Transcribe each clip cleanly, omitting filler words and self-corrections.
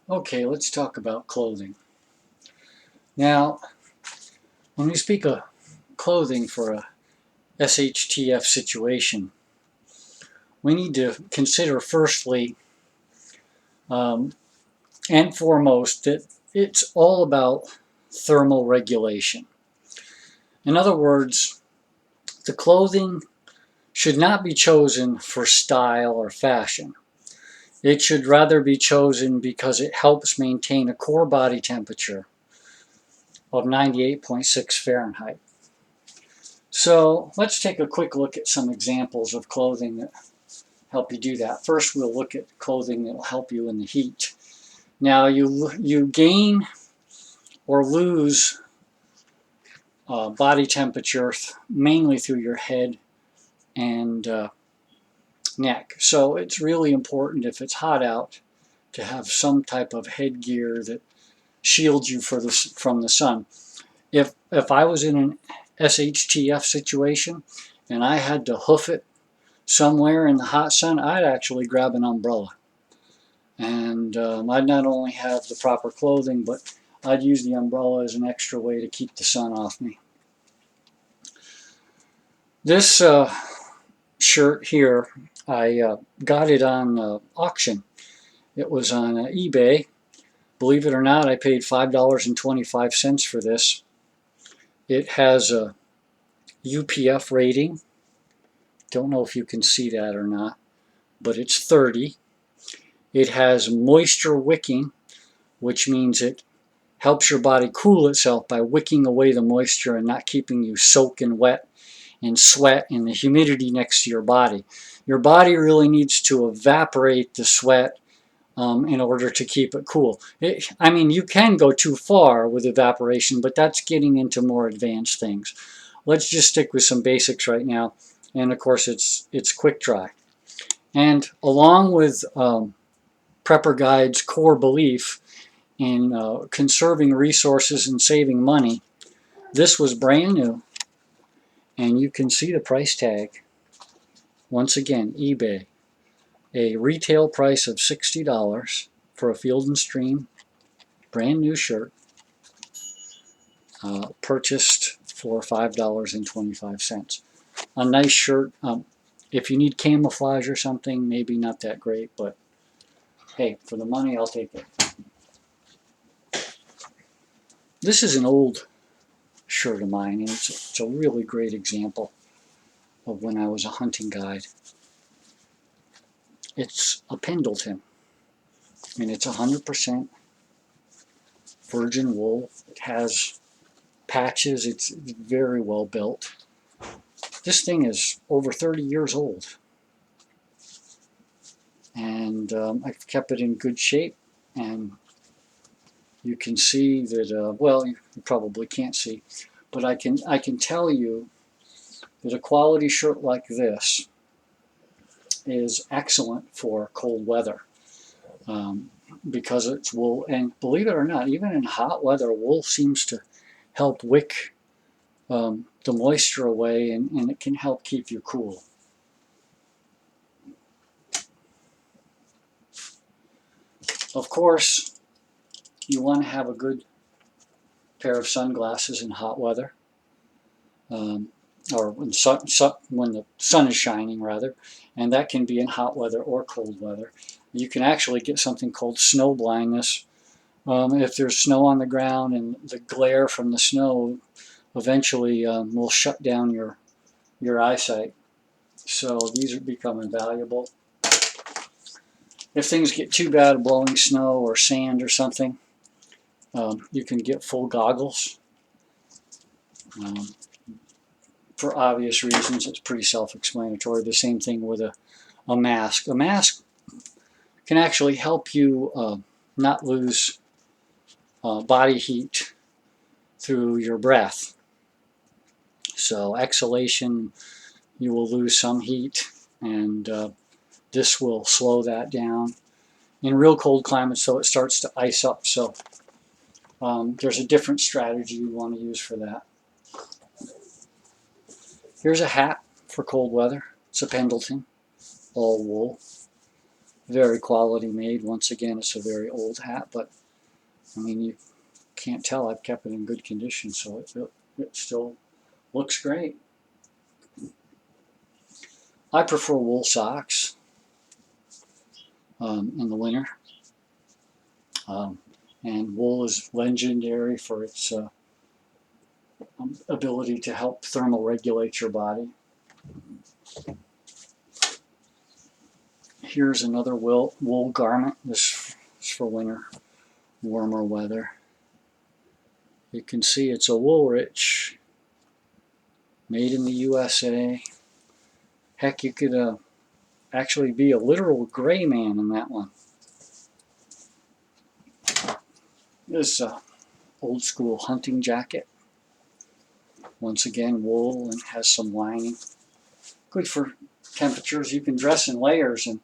Okay, let's talk about clothing. Now, when we speak of clothing for a SHTF situation, we need to consider firstly um, and foremost that it's all about thermal regulation. In other words, the clothing should not be chosen for style or fashion. It should rather be chosen because it helps maintain a core body temperature of 98.6 Fahrenheit. So let's take a quick look at some examples of clothing that help you do that. First, we'll look at clothing that will help you in the heat. Now, you gain or lose body temperature mainly through your head and neck. So it's really important if it's hot out to have some type of headgear that shields you from the sun. If I was in an SHTF situation and I had to hoof it somewhere in the hot sun, I'd actually grab an umbrella. And I'd not only have the proper clothing, but I'd use the umbrella as an extra way to keep the sun off me. This shirt here, I got it on auction. It was on eBay. Believe it or not, I paid $5.25 for this. It has a UPF rating. Don't know if you can see that or not, but it's 30. It has moisture wicking, which means it helps your body cool itself by wicking away the moisture and not keeping you soaking wet and sweat and the humidity next to your body. Your body really needs to evaporate the sweat in order to keep it cool. I mean, you can go too far with evaporation, but that's getting into more advanced things. Let's just stick with some basics right now. And of course, it's quick dry. And along with Prepper Guide's core belief in conserving resources and saving money, this was brand new. And you can see the price tag. Once again, eBay. A retail price of $60 for a Field & Stream brand new shirt, purchased for $5.25. A nice shirt. If you need camouflage or something, maybe not that great, but hey, for the money, I'll take it. This is an old shirt of mine, and it's a really great example of when I was a hunting guide. It's a Pendleton, and it's 100% virgin wool. It has patches. It's very well built. This thing is over 30 years old, and I've kept it in good shape. And you can see that. Well, you probably can't see, but I can tell you that a quality shirt like this is excellent for cold weather. Because it's wool, and believe it or not, even in hot weather, wool seems to help wick the moisture away, and it can help keep you cool. Of course, you want to have a good pair of sunglasses in hot weather, or when the sun is shining, rather, and that can be in hot weather or cold weather. You can actually get something called snow blindness. If there's snow on the ground and the glare from the snow eventually will shut down your eyesight. So these are become invaluable. If things get too bad, blowing snow or sand or something, you can get full goggles. For obvious reasons, it's pretty self-explanatory. The same thing with a mask. A mask can actually help you not lose body heat through your breath. So exhalation, you will lose some heat, and this will slow that down. In real cold climates, so it starts to ice up. So there's a different strategy you want to use for that. Here's a hat for cold weather. It's a Pendleton, all wool. Very quality made. Once again, it's a very old hat, but I mean, you can't tell. I've kept it in good condition, so it still looks great. I prefer wool socks in the winter. And wool is legendary for its ability to help thermal regulate your body. Here's another wool garment. This is for winter, warmer weather. You can see it's a Woolrich, made in the USA. Heck, you could actually be a literal gray man in that one. This old school hunting jacket. Once again, wool and has some lining. Good for temperatures. You can dress in layers, and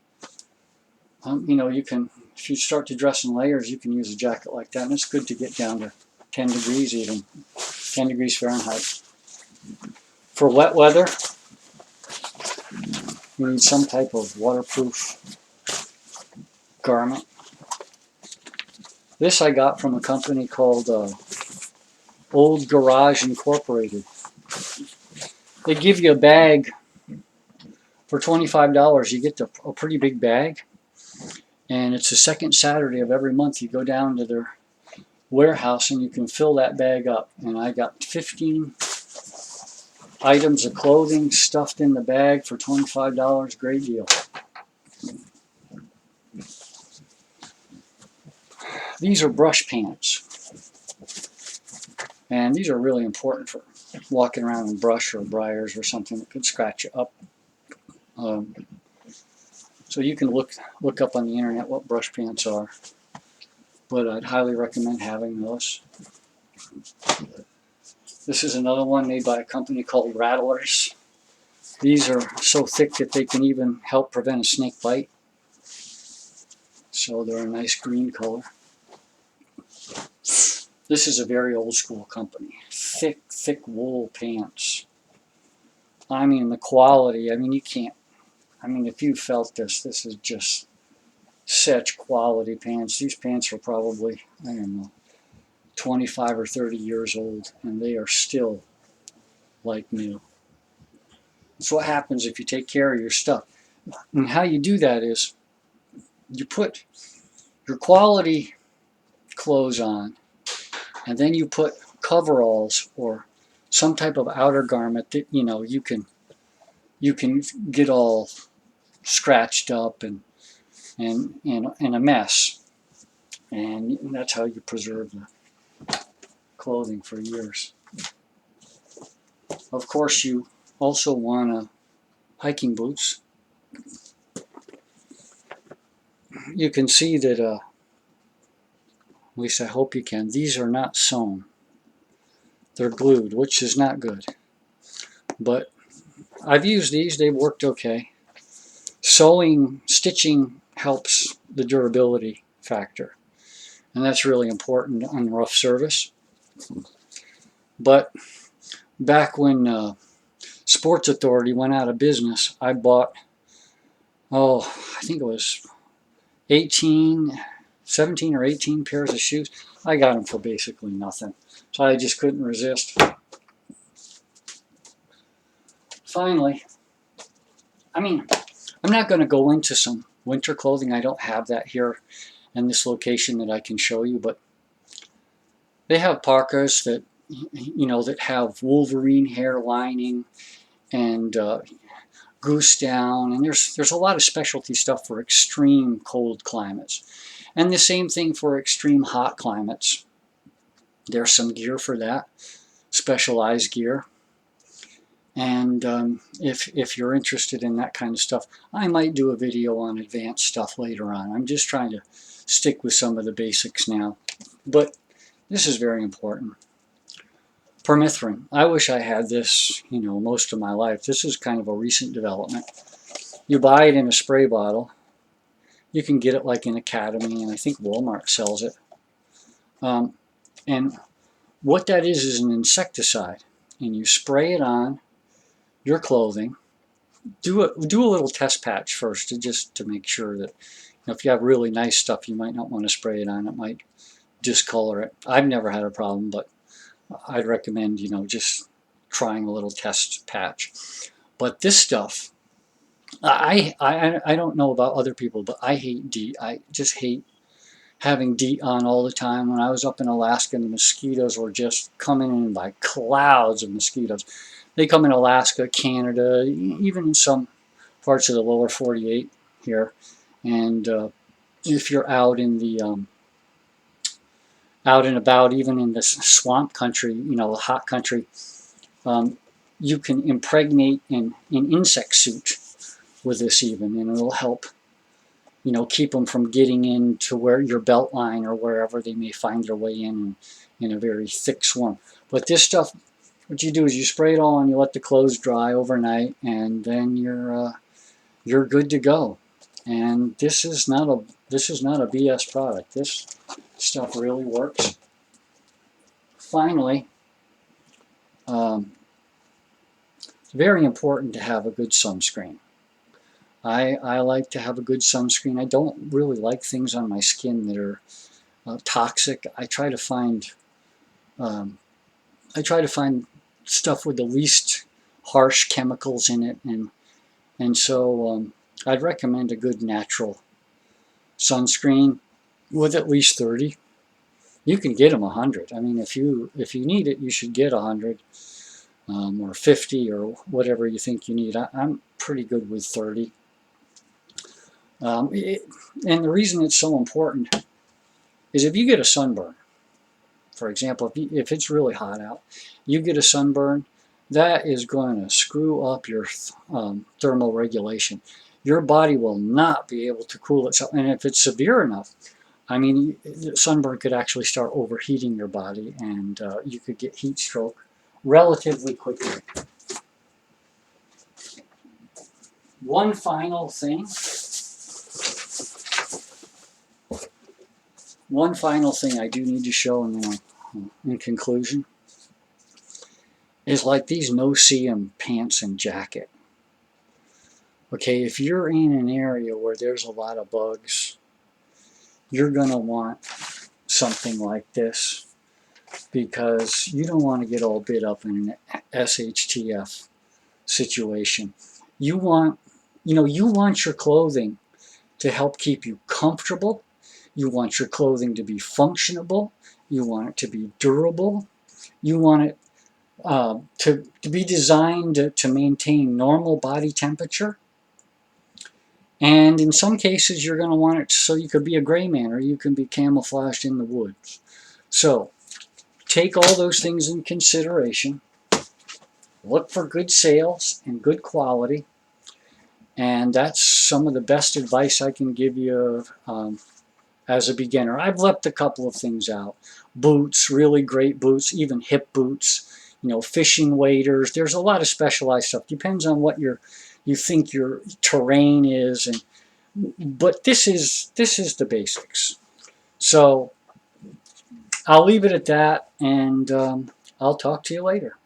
you know, you can, if you start to dress in layers, you can use a jacket like that, and it's good to get down to 10 degrees even, 10 degrees Fahrenheit. For wet weather, you need some type of waterproof garment. This I got from a company called Old Garage Incorporated. They give you a bag for $25. You get a pretty big bag, and it's the second Saturday of every month. You go down to their warehouse and you can fill that bag up. And I got 15 items of clothing stuffed in the bag for $25. Great deal. These are brush pants, and these are really important for walking around in brush or briars or something that could scratch you up. So you can look up on the internet what brush pants are, but I'd highly recommend having those. This is another one made by a company called Rattlers. These are so thick that they can even help prevent a snake bite. So they're a nice green color. This is a very old school company. Thick, thick wool pants. I mean, the quality, I mean, you can't, I mean, if you felt this is just such quality pants. These pants are probably, I don't know, 25 or 30 years old, and they are still like new. That's what happens if you take care of your stuff. And how you do that is you put your quality clothes on, and then you put coveralls or some type of outer garment that, you know, you can get all scratched up and a mess, and that's how you preserve the clothing for years. Of course, you also want hiking boots. You can see that, at least I hope you can, these are not sewn. They're glued, which is not good. But I've used these, they've worked okay. Sewing, stitching helps the durability factor, and that's really important on rough surface. But back when Sports Authority went out of business, I bought, I think it was 17 or 18 pairs of shoes. I got them for basically nothing, so I just couldn't resist. Finally, I mean, I'm not going to go into some winter clothing. I don't have that here in this location that I can show you, but they have parkas that, you know, that have Wolverine hair lining and goose down, and there's a lot of specialty stuff for extreme cold climates, and the same thing for extreme hot climates. There's some gear for that, specialized gear. And if you're interested in that kind of stuff, I might do a video on advanced stuff later on. I'm just trying to stick with some of the basics now, but this is very important. Permethrin. I wish I had this, you know, most of my life. This is kind of a recent development. You buy it in a spray bottle. You can get it like in Academy, and I think Walmart sells it. And what that is an insecticide, and you spray it on your clothing. Do a little test patch first, just to make sure that If you have really nice stuff, you might not want to spray it on. It might discolor it. I've never had a problem, but I'd recommend, just trying a little test patch. But this stuff, I don't know about other people, but I hate DEET. I just hate having DEET on all the time. When I was up in Alaska, the mosquitoes were just coming in by clouds of mosquitoes. They come in Alaska, Canada, even in some parts of the lower 48 here. And if you're out in the out and about, even in this swamp country, hot country, you can impregnate an insect suit with this even, and it'll help, keep them from getting into where your belt line or wherever they may find their way in a very thick swarm. But this stuff, what you do is you spray it all and you let the clothes dry overnight, and then you're good to go. And this is not a BS product. This stuff really works. Finally, it's very important to have a good sunscreen. I like to have a good sunscreen. I don't really like things on my skin that are toxic. I try to find stuff with the least harsh chemicals in it, and so I'd recommend a good natural sunscreen with at least 30. You can get them 100. I mean, if you need it, you should get 100 or 50 or whatever you think you need. I'm pretty good with 30. And the reason it's so important is if you get a sunburn, for example, if it's really hot out, you get a sunburn, that is going to screw up your thermal regulation. Your body will not be able to cool itself. And if it's severe enough, I mean, sunburn could actually start overheating your body, and you could get heat stroke relatively quickly. One final thing I do need to show in conclusion is like these no-see-um pants and jacket. Okay, if you're in an area where there's a lot of bugs, you're going to want something like this, because you don't want to get all bit up in an SHTF situation. You want your clothing to help keep you comfortable. You want your clothing to be functionable. You want it to be durable. You want it to be designed to maintain normal body temperature. And in some cases, you're going to want it so you could be a gray man, or you can be camouflaged in the woods. So take all those things in consideration. Look for good sales and good quality. And that's some of the best advice I can give you as a beginner. I've left a couple of things out. Boots, really great boots, even hip boots, fishing waders. There's a lot of specialized stuff. Depends on what you think your terrain is, but this is the basics. So I'll leave it at that, and I'll talk to you later.